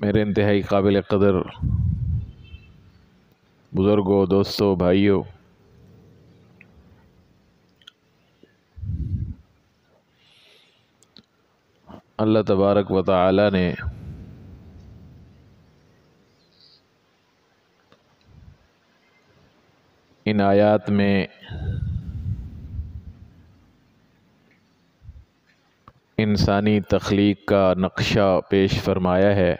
میرے انتہائی قابل قدر بزرگوں، دوستوں، بھائیوں، اللہ تبارک و تعالی نے ان آیات میں انسانی تخلیق کا نقشہ پیش فرمایا ہے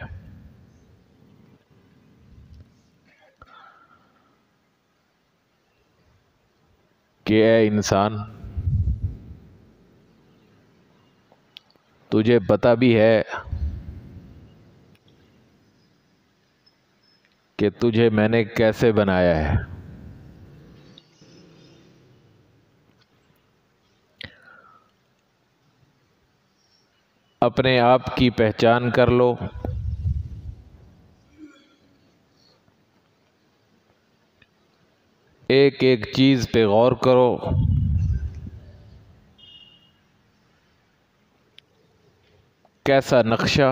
کہ اے انسان، تجھے پتہ بھی ہے کہ تجھے میں نے کیسے بنایا ہے۔ اپنے آپ کی پہچان کر لو، ایک ایک چیز پہ غور کرو، کیسا نقشہ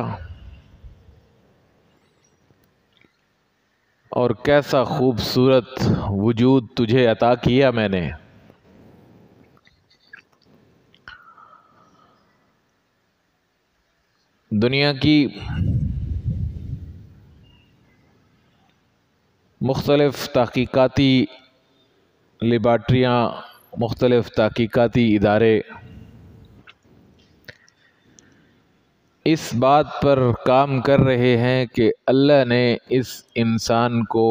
اور کیسا خوبصورت وجود تجھے عطا کیا میں نے۔ دنیا کی مختلف تحقیقاتی لیبارٹریاں، مختلف تحقیقاتی ادارے اس بات پر کام کر رہے ہیں کہ اللہ نے اس انسان کو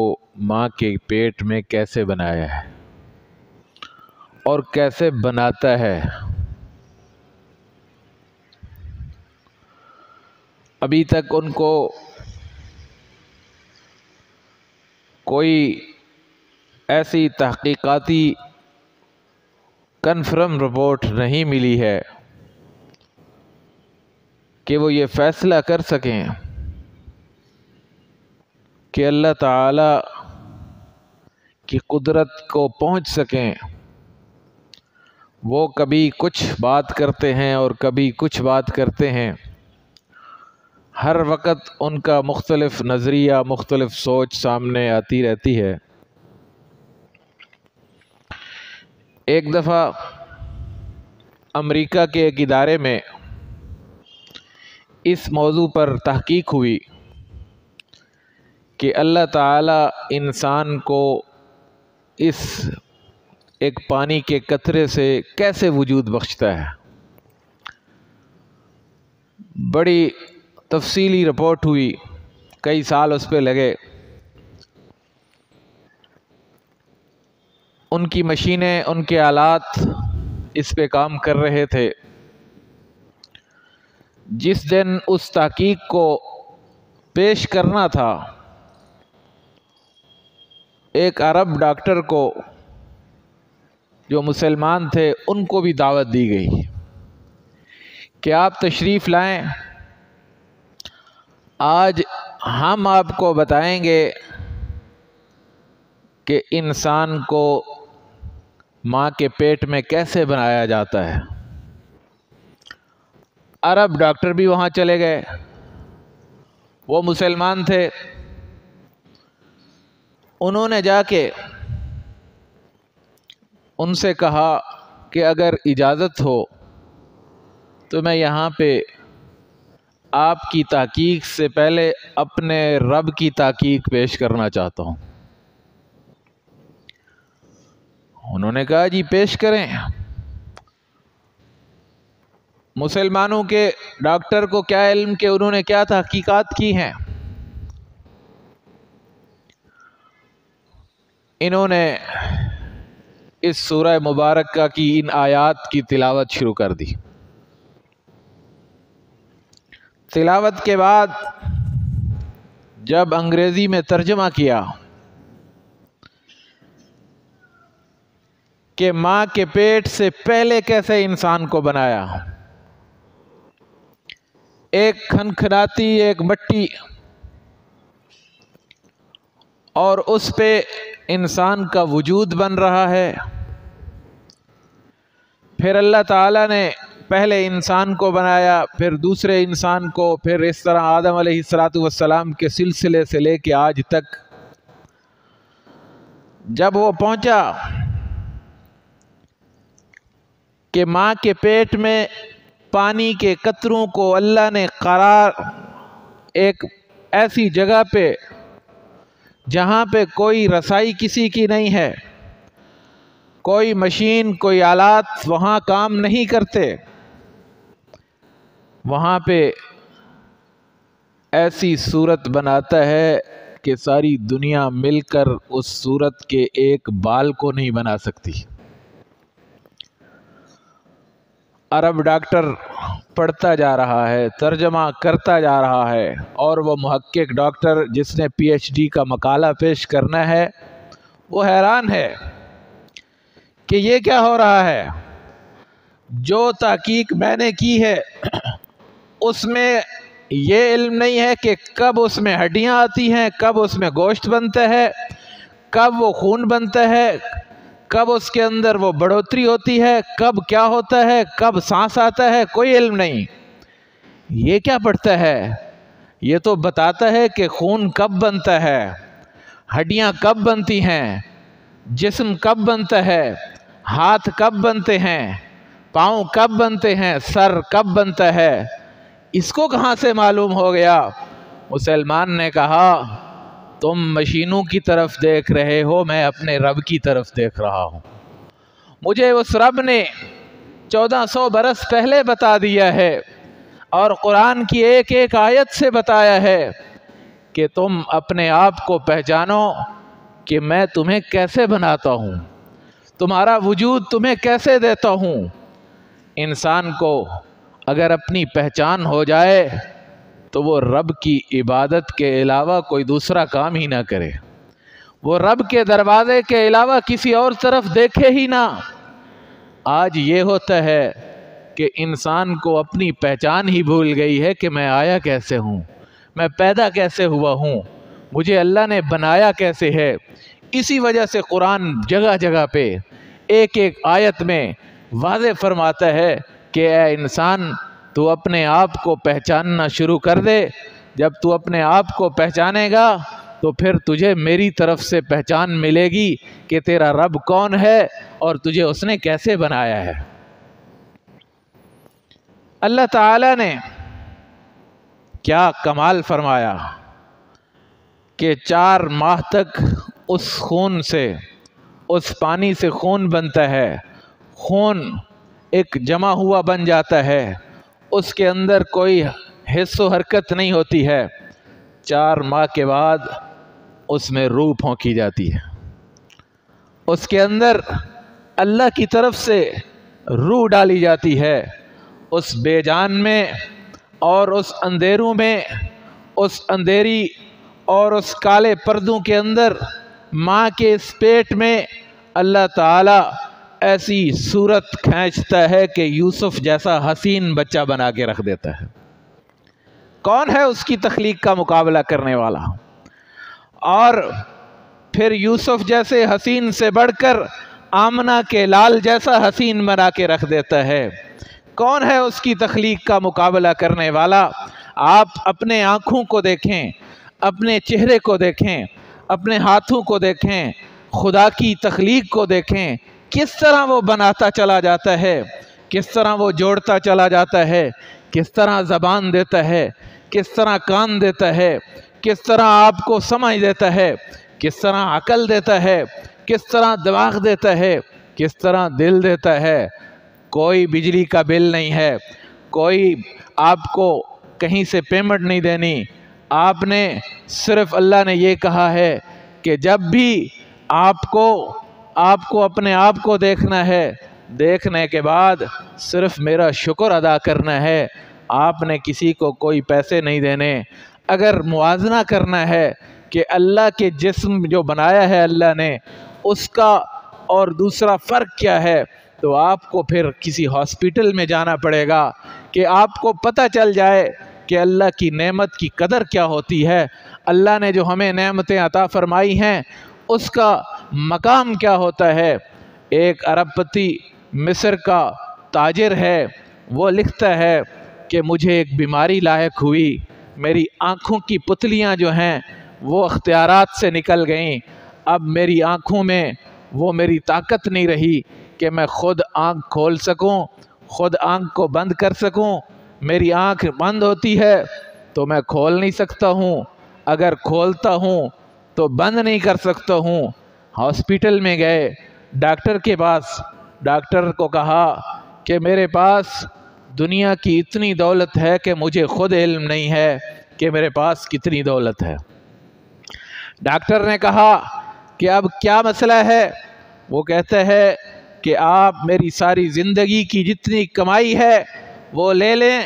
ماں کے پیٹ میں کیسے بنایا ہے اور کیسے بناتا ہے۔ ابھی تک ان کو کوئی ایسی تحقیقاتی کنفرم رپورٹ نہیں ملی ہے کہ وہ یہ فیصلہ کر سکیں کہ اللہ تعالی کی قدرت کو پہنچ سکیں۔ وہ کبھی کچھ بات کرتے ہیں اور کبھی کچھ بات کرتے ہیں، ہر وقت ان کا مختلف نظریہ، مختلف سوچ سامنے آتی رہتی ہے۔ ایک دفعہ امریکہ کے ایک ادارے میں اس موضوع پر تحقیق ہوئی کہ اللہ تعالی انسان کو اس ایک پانی کے قطرے سے کیسے وجود بخشتا ہے۔ بڑی تفصیلی رپورٹ ہوئی، کئی سال اس پہ لگے۔ ان کی مشینیں، ان کے آلات اس پہ کام کر رہے تھے۔ جس دن اس تحقیق کو پیش کرنا تھا، ایک عرب ڈاکٹر کو، جو مسلمان تھے، ان کو بھی دعوت دی گئی کہ آپ تشریف لائیں، آج ہم آپ کو بتائیں گے کہ انسان کو ماں کے پیٹ میں کیسے بنایا جاتا ہے۔ عرب ڈاکٹر بھی وہاں چلے گئے، وہ مسلمان تھے۔ انہوں نے جا کے ان سے کہا کہ اگر اجازت ہو تو میں یہاں پہ آپ کی تحقیق سے پہلے اپنے رب کی تحقیق پیش کرنا چاہتا ہوں۔ انہوں نے کہا جی پیش کریں۔ مسلمانوں کے ڈاکٹر کو کیا علم کہ انہوں نے کیا تحقیقات کی ہیں۔ انہوں نے اس سورہ مبارکہ کی ان آیات کی تلاوت شروع کر دی۔ تلاوت کے بعد جب انگریزی میں ترجمہ کیا کہ ماں کے پیٹ سے پہلے کیسے انسان کو بنایا، ایک کھنکھناتی ایک مٹی اور اس پہ انسان کا وجود بن رہا ہے، پھر اللہ تعالیٰ نے پہلے انسان کو بنایا، پھر دوسرے انسان کو، پھر اس طرح آدم علیہ السلام کے سلسلے سے لے کے آج تک جب وہ پہنچا کہ ماں کے پیٹ میں پانی کے قطروں کو اللہ نے قرار ایک ایسی جگہ پہ جہاں پہ کوئی رسائی کسی کی نہیں ہے، کوئی مشین کوئی آلات وہاں کام نہیں کرتے، وہاں پہ ایسی صورت بناتا ہے کہ ساری دنیا مل کر اس صورت کے ایک بال کو نہیں بنا سکتی۔ عرب ڈاکٹر پڑھتا جا رہا ہے، ترجمہ کرتا جا رہا ہے، اور وہ محقق ڈاکٹر جس نے پی ایچ ڈی کا مقالہ پیش کرنا ہے وہ حیران ہے کہ یہ کیا ہو رہا ہے۔ جو تحقیق میں نے کی ہے اس میں یہ علم نہیں ہے کہ کب اس میں ہڈیاں آتی ہیں، کب اس میں گوشت بنتا ہے، کب وہ خون بنتا ہے، کب اس کے اندر وہ بڑھوتری ہوتی ہے، کب کیا ہوتا ہے، کب سانس آتا ہے، کوئی علم نہیں۔ یہ کیا پڑھتا ہے؟ یہ تو بتاتا ہے کہ خون کب بنتا ہے، ہڈیاں کب بنتی ہیں، جسم کب بنتا ہے، ہاتھ کب بنتے ہیں، پاؤں کب بنتے ہیں، سر کب بنتا ہے۔ اس کو کہاں سے معلوم ہو گیا؟ مسلمان نے کہا تم مشینوں کی طرف دیکھ رہے ہو، میں اپنے رب کی طرف دیکھ رہا ہوں۔ مجھے اس رب نے 1400 برس پہلے بتا دیا ہے اور قرآن کی ایک ایک آیت سے بتایا ہے کہ تم اپنے آپ کو پہچانو کہ میں تمہیں کیسے بناتا ہوں، تمہارا وجود تمہیں کیسے دیتا ہوں۔ انسان کو اگر اپنی پہچان ہو جائے تو وہ رب کی عبادت کے علاوہ کوئی دوسرا کام ہی نہ کرے، وہ رب کے دروازے کے علاوہ کسی اور طرف دیکھے ہی نہ۔ آج یہ ہوتا ہے کہ انسان کو اپنی پہچان ہی بھول گئی ہے کہ میں آیا کیسے ہوں، میں پیدا کیسے ہوا ہوں، مجھے اللہ نے بنایا کیسے ہے۔ اسی وجہ سے قرآن جگہ جگہ پہ ایک ایک آیت میں واضح فرماتا ہے کہ اے انسان تو اپنے آپ کو پہچاننا شروع کر دے۔ جب تو اپنے آپ کو پہچانے گا تو پھر تجھے میری طرف سے پہچان ملے گی کہ تیرا رب کون ہے اور تجھے اس نے کیسے بنایا ہے۔ اللہ تعالیٰ نے کیا کمال فرمایا کہ 4 ماہ تک اس خون سے، اس پانی سے خون بنتا ہے، خون ایک جمع ہوا بن جاتا ہے، اس کے اندر کوئی حس و حرکت نہیں ہوتی ہے۔ 4 ماہ کے بعد اس میں روح پھونکی جاتی ہے، اس کے اندر اللہ کی طرف سے روح ڈالی جاتی ہے۔ اس بے جان میں اور اس اندھیروں میں، اس اندھیری اور اس کالے پردوں کے اندر ماں کے اس پیٹ میں اللہ تعالیٰ ایسی صورت کھینچتا ہے کہ یوسف جیسا حسین بچہ بنا کے رکھ دیتا ہے۔ کون ہے اس کی تخلیق کا مقابلہ کرنے والا؟ اور پھر یوسف جیسے حسین سے بڑھ کر آمنہ کے لال جیسا حسین بنا کے رکھ دیتا ہے۔ کون ہے اس کی تخلیق کا مقابلہ کرنے والا؟ آپ اپنے آنکھوں کو دیکھیں، اپنے چہرے کو دیکھیں، اپنے ہاتھوں کو دیکھیں، خدا کی تخلیق کو دیکھیں، کس طرح وہ بناتا چلا جاتا ہے، کس طرح وہ جوڑتا چلا جاتا ہے، کس طرح زبان دیتا ہے، کس طرح کان دیتا ہے، کس طرح آپ کو سمجھ دیتا ہے، کس طرح عقل دیتا ہے، کس طرح دماغ دیتا ہے، کس طرح دل دیتا ہے۔ کوئی بجلی کا بل نہیں ہے، کوئی آپ کو کہیں سے پیمنٹ نہیں دینی۔ آپ نے صرف اللہ نے یہ کہا ہے کہ جب بھی آپ کو اپنے آپ کو دیکھنا ہے، دیکھنے کے بعد صرف میرا شکر ادا کرنا ہے۔ آپ نے کسی کو کوئی پیسے نہیں دینے۔ اگر موازنہ کرنا ہے کہ اللہ کے جسم جو بنایا ہے اللہ نے اس کا اور دوسرا فرق کیا ہے، تو آپ کو پھر کسی ہاسپٹل میں جانا پڑے گا کہ آپ کو پتہ چل جائے کہ اللہ کی نعمت کی قدر کیا ہوتی ہے، اللہ نے جو ہمیں نعمتیں عطا فرمائی ہیں اس کا مقام کیا ہوتا ہے۔ ایک ارب پتی مصر کا تاجر ہے، وہ لکھتا ہے کہ مجھے ایک بیماری لاحق ہوئی، میری آنکھوں کی پتلیاں جو ہیں وہ اختیارات سے نکل گئیں، اب میری آنکھوں میں وہ میری طاقت نہیں رہی کہ میں خود آنکھ کھول سکوں، خود آنکھ کو بند کر سکوں۔ میری آنکھ بند ہوتی ہے تو میں کھول نہیں سکتا ہوں، اگر کھولتا ہوں تو بند نہیں کر سکتا ہوں۔ ہاسپٹل میں گئے، ڈاکٹر کے پاس، ڈاکٹر کو کہا کہ میرے پاس دنیا کی اتنی دولت ہے کہ مجھے خود علم نہیں ہے کہ میرے پاس کتنی دولت ہے۔ ڈاکٹر نے کہا کہ اب کیا مسئلہ ہے؟ وہ کہتا ہے کہ آپ میری ساری زندگی کی جتنی کمائی ہے وہ لے لیں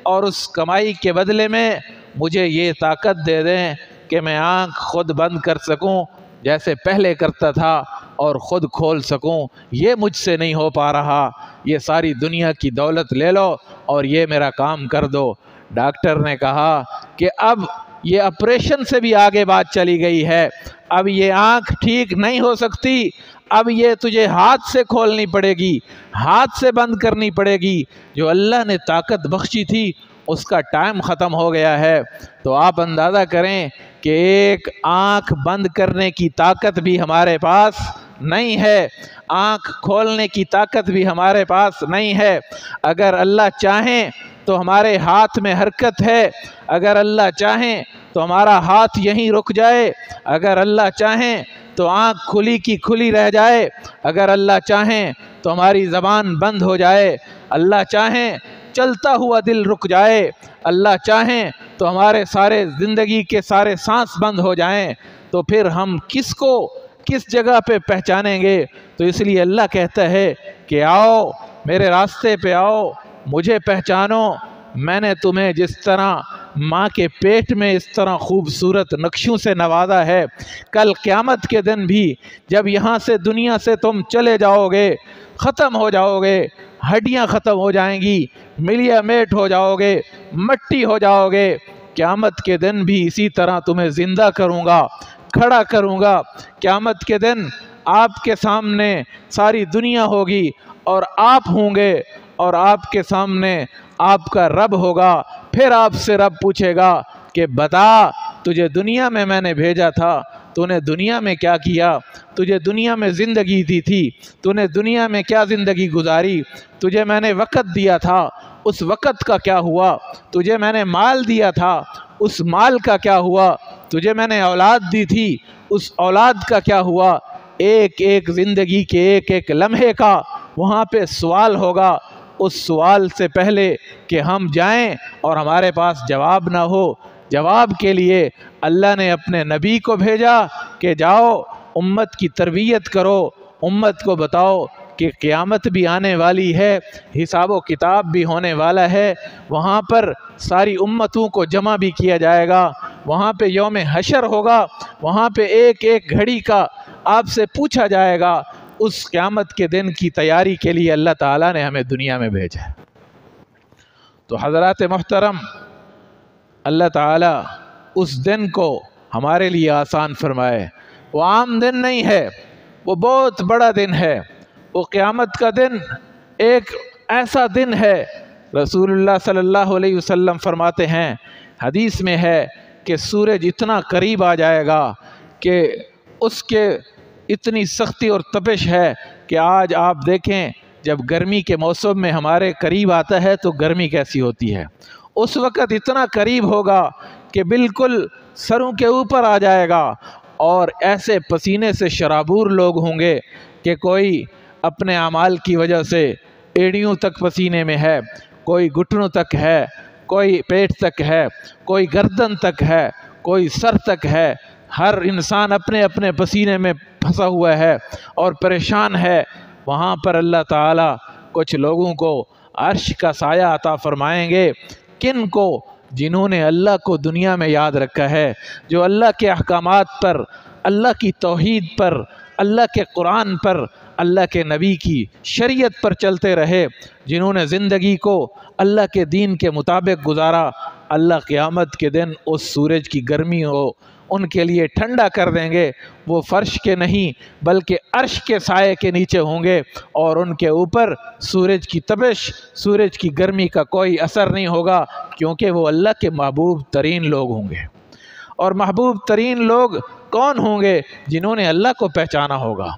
اور اس کمائی کے بدلے میں مجھے یہ طاقت دے دیں کہ میں آنکھ خود بند کر سکوں جیسے پہلے کرتا تھا اور خود کھول سکوں۔ یہ مجھ سے نہیں ہو پا رہا، یہ ساری دنیا کی دولت لے لو اور یہ میرا کام کر دو۔ ڈاکٹر نے کہا کہ اب یہ آپریشن سے بھی آگے بات چلی گئی ہے، اب یہ آنکھ ٹھیک نہیں ہو سکتی، اب یہ تجھے ہاتھ سے کھولنی پڑے گی، ہاتھ سے بند کرنی پڑے گی۔ جو اللہ نے طاقت بخشی تھی اس کا ٹائم ختم ہو گیا ہے۔ تو آپ اندازہ کریں کہ ایک آنکھ بند کرنے کی طاقت بھی ہمارے پاس نہیں ہے، آنکھ کھولنے کی طاقت بھی ہمارے پاس نہیں ہے۔ اگر اللہ چاہیں تو ہمارے ہاتھ میں حرکت ہے، اگر اللہ چاہیں تو ہمارا ہاتھ یہیں رک جائے، اگر اللہ چاہیں تو آنکھ کھلی کی کھلی رہ جائے، اگر اللہ چاہیں تو ہماری زبان بند ہو جائے، اللہ چاہیں چلتا ہوا دل رک جائے، اللہ چاہیں تو ہمارے سارے زندگی کے سارے سانس بند ہو جائیں، تو پھر ہم کس کو کس جگہ پہ پہچانیں گے؟ تو اس لیے اللہ کہتا ہے کہ آؤ میرے راستے پہ آؤ، مجھے پہچانو، میں نے تمہیں جس طرح ماں کے پیٹ میں اس طرح خوبصورت نقشوں سے نوازا ہے، کل قیامت کے دن بھی جب یہاں سے دنیا سے تم چلے جاؤ گے، ختم ہو جاؤ گے، ہڈیاں ختم ہو جائیں گی، ملیا میٹ ہو جاؤ گے، مٹی ہو جاؤ گے، قیامت کے دن بھی اسی طرح تمہیں زندہ کروں گا، کھڑا کروں گا۔ قیامت کے دن آپ کے سامنے ساری دنیا ہوگی اور آپ ہوں گے، اور آپ کے سامنے آپ کا رب ہوگا، پھر آپ سے رب پوچھے گا کہ بتا تجھے دنیا میں نے بھیجا تھا، تو نے دنیا میں کیا کیا؟ تجھے دنیا میں زندگی دی تھی، تو نے دنیا میں کیا زندگی گزاری؟ تجھے میں نے وقت دیا تھا، اس وقت کا کیا ہوا؟ تجھے میں نے مال دیا تھا، اس مال کا کیا ہوا؟ تجھے میں نے اولاد دی تھی، اس اولاد کا کیا ہوا؟ ایک ایک زندگی کے ایک ایک لمحے کا وہاں پہ سوال ہوگا۔ اس سوال سے پہلے کہ ہم جائیں اور ہمارے پاس جواب نہ ہو، جواب کے لیے اللہ نے اپنے نبی کو بھیجا کہ جاؤ امت کی تربیت کرو، امت کو بتاؤ کہ قیامت بھی آنے والی ہے، حساب و کتاب بھی ہونے والا ہے، وہاں پر ساری امتوں کو جمع بھی کیا جائے گا، وہاں پہ یوم حشر ہوگا، وہاں پہ ایک ایک گھڑی کا آپ سے پوچھا جائے گا۔ اس قیامت کے دن کی تیاری کے لیے اللہ تعالیٰ نے ہمیں دنیا میں بھیجا ہے۔ تو حضرات محترم، اللہ تعالیٰ اس دن کو ہمارے لیے آسان فرمائے۔ وہ عام دن نہیں ہے، وہ بہت بڑا دن ہے۔ وہ قیامت کا دن ایک ایسا دن ہے، رسول اللہ صلی اللہ علیہ وسلم فرماتے ہیں، حدیث میں ہے کہ سورج اتنا قریب آ جائے گا کہ اس کے اتنی سختی اور تپش ہے کہ آج آپ دیکھیں جب گرمی کے موسم میں ہمارے قریب آتا ہے تو گرمی کیسی ہوتی ہے، اس وقت اتنا قریب ہوگا کہ بالکل سروں کے اوپر آ جائے گا، اور ایسے پسینے سے شرابور لوگ ہوں گے کہ کوئی اپنے اعمال کی وجہ سے ایڑیوں تک پسینے میں ہے، کوئی گھٹنوں تک ہے، کوئی پیٹ تک ہے، کوئی گردن تک ہے، کوئی سر تک ہے، ہر انسان اپنے اپنے پسینے میں پھنسا ہوا ہے اور پریشان ہے۔ وہاں پر اللہ تعالیٰ کچھ لوگوں کو عرش کا سایہ عطا فرمائیں گے، کن کو؟ جنہوں نے اللہ کو دنیا میں یاد رکھا ہے، جو اللہ کے احکامات پر، اللہ کی توحید پر، اللہ کے قرآن پر، اللہ کے نبی کی شریعت پر چلتے رہے، جنہوں نے زندگی کو اللہ کے دین کے مطابق گزارا، اللہ قیامت کے دن اس سورج کی گرمی ہو ان کے لیے ٹھنڈا کر دیں گے، وہ فرش کے نہیں بلکہ عرش کے سائے کے نیچے ہوں گے، اور ان کے اوپر سورج کی تپش، سورج کی گرمی کا کوئی اثر نہیں ہوگا، کیونکہ وہ اللہ کے محبوب ترین لوگ ہوں گے۔ اور محبوب ترین لوگ کون ہوں گے؟ جنہوں نے اللہ کو پہچانا ہوگا۔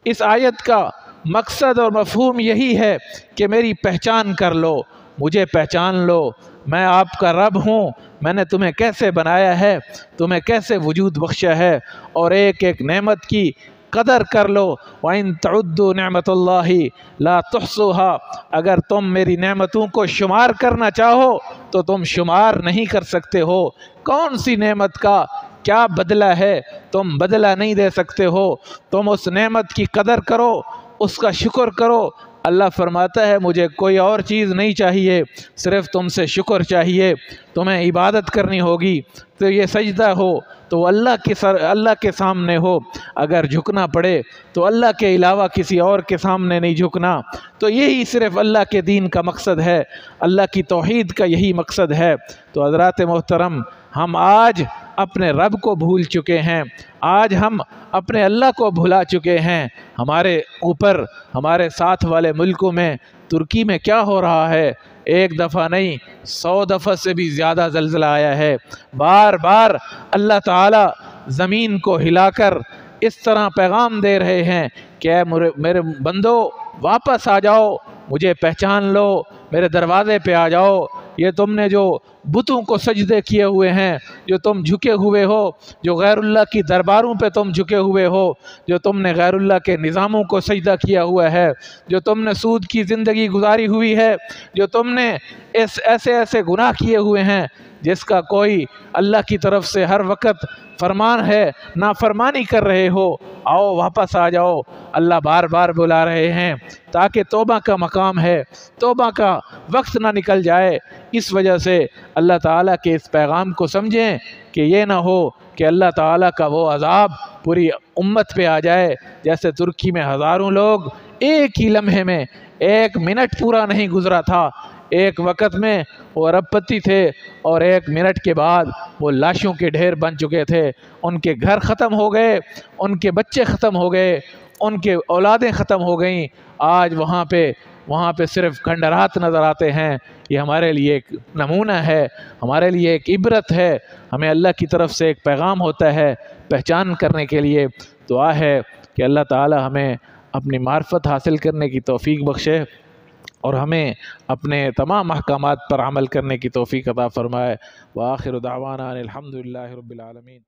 اس آیت کا مقصد اور مفہوم یہی ہے کہ میری پہچان کر لو، مجھے پہچان لو، میں آپ کا رب ہوں، میں نے تمہیں کیسے بنایا ہے، تمہیں کیسے وجود بخشا ہے، اور ایک ایک نعمت کی قدر کر لو۔ وَإِن تَعُدُّوا نِعْمَةَ اللَّهِ لَا تُحْصُوهَا، اگر تم میری نعمتوں کو شمار کرنا چاہو تو تم شمار نہیں کر سکتے ہو۔ کون سی نعمت کا کیا بدلہ ہے، تم بدلہ نہیں دے سکتے ہو۔ تم اس نعمت کی قدر کرو، اس کا شکر کرو۔ اللہ فرماتا ہے مجھے کوئی اور چیز نہیں چاہیے، صرف تم سے شکر چاہیے۔ تمہیں عبادت کرنی ہوگی تو یہ سجدہ ہو تو اللہ کے سامنے ہو، اگر جھکنا پڑے تو اللہ کے علاوہ کسی اور کے سامنے نہیں جھکنا۔ تو یہی صرف اللہ کے دین کا مقصد ہے، اللہ کی توحید کا یہی مقصد ہے۔ تو حضرات محترم، ہم آج اپنے رب کو بھول چکے ہیں، آج ہم اپنے اللہ کو بھلا چکے ہیں۔ ہمارے اوپر، ہمارے ساتھ والے ملکوں میں، ترکی میں کیا ہو رہا ہے؟ ایک دفعہ نہیں، 100 دفعہ سے بھی زیادہ زلزلہ آیا ہے۔ بار بار اللہ تعالی زمین کو ہلا کر اس طرح پیغام دے رہے ہیں کہ اے میرے بندو واپس آ جاؤ، مجھے پہچان لو، میرے دروازے پہ آ جاؤ۔ یہ تم نے جو بتوں کو سجدے کیے ہوئے ہیں، جو تم جھکے ہوئے ہو، جو غیر اللہ کی درباروں پہ تم جھکے ہوئے ہو، جو تم نے غیر اللہ کے نظاموں کو سجدہ کیا ہوا ہے، جو تم نے سود کی زندگی گزاری ہوئی ہے، جو تم نے ایسے گناہ کیے ہوئے ہیں جس کا کوئی اللہ کی طرف سے ہر وقت فرمان ہے، نافرمانی کر رہے ہو، آؤ واپس آ جاؤ۔ اللہ بار بار بلا رہے ہیں تاکہ توبہ کا مقام ہے، توبہ کا وقت نہ نکل جائے۔ اس وجہ سے اللہ تعالیٰ کے اس پیغام کو سمجھیں کہ یہ نہ ہو کہ اللہ تعالیٰ کا وہ عذاب پوری امت پہ آ جائے، جیسے ترکی میں ہزاروں لوگ ایک ہی لمحے میں، 1 منٹ پورا نہیں گزرا تھا، ایک وقت میں وہ ارب پتی تھے اور 1 منٹ کے بعد وہ لاشوں کے ڈھیر بن چکے تھے۔ ان کے گھر ختم ہو گئے، ان کے بچے ختم ہو گئے، ان کے اولادیں ختم ہو گئیں۔ آج وہاں پہ صرف کھنڈرات نظر آتے ہیں۔ یہ ہمارے لیے ایک نمونہ ہے، ہمارے لیے ایک عبرت ہے۔ ہمیں اللہ کی طرف سے ایک پیغام ہوتا ہے پہچان کرنے کے لیے۔ دعا ہے کہ اللہ تعالی ہمیں اپنی معرفت حاصل کرنے کی توفیق بخشے اور ہمیں اپنے تمام احکامات پر عمل کرنے کی توفیق عطا فرمائے۔ وآخر دعوانا الحمدللہ رب العالمین۔